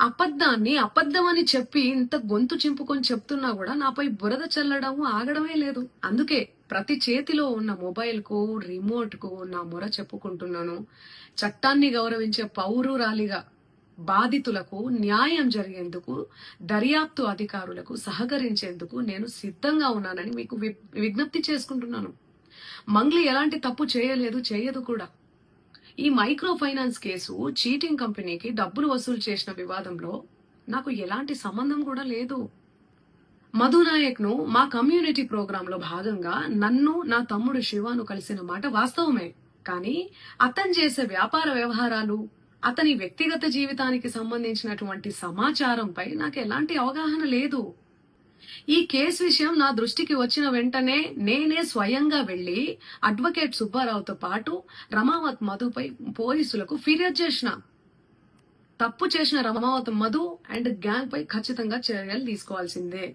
అబద్ధాన్ని అబద్ధమని చెప్పి ఇంత గొంతు చింపుకొని చెప్తున్నా కూడా నాపై బురద చల్లడం ఆగడమే లేదు. అందుకే ప్రతి చేతిలో ఉన్న మొబైల్ కు రిమోట్ కు నా మొర చెప్పుకుంటున్నాను. చట్టాన్ని గౌరవించే పౌరురాలిగా బాధితులకు న్యాయం జరిగేందుకు దర్యాప్తు అధికారులకు సహకరించేందుకు నేను సిద్ధంగా ఉన్నానని మీకు విజ్ఞప్తి చేసుకుంటున్నాను. మంగ్లీ ఎలాంటి తప్పు చేయలేదు, చేయదు కూడా. ఈ మైక్రో ఫైనాన్స్ కేసు చీటింగ్ కంపెనీకి డబ్బులు వసూలు చేసిన వివాదంలో నాకు ఎలాంటి సంబంధం కూడా లేదు. మధునాయక్ ను మా కమ్యూనిటీ ప్రోగ్రామ్ లో భాగంగా నన్ను నా తమ్ముడు శివాను కలిసిన మాట వాస్తవమే. కానీ అతను చేసే వ్యాపార వ్యవహారాలు, అతని వ్యక్తిగత జీవితానికి సంబంధించినటువంటి సమాచారంపై నాకు ఎలాంటి అవగాహన లేదు. ఈ కేసు విషయం నా దృష్టికి వచ్చిన వెంటనే నేనే స్వయంగా వెళ్లి అడ్వకేట్ సుబ్బారావుతో పాటు రమావత్ మధుపై పోలీసులకు ఫిర్యాదు చేసిన. తప్పు చేసిన రమావత్ మధు అండ్ గ్యాంగ్ పై ఖచ్చితంగా చర్యలు తీసుకోవాల్సిందే.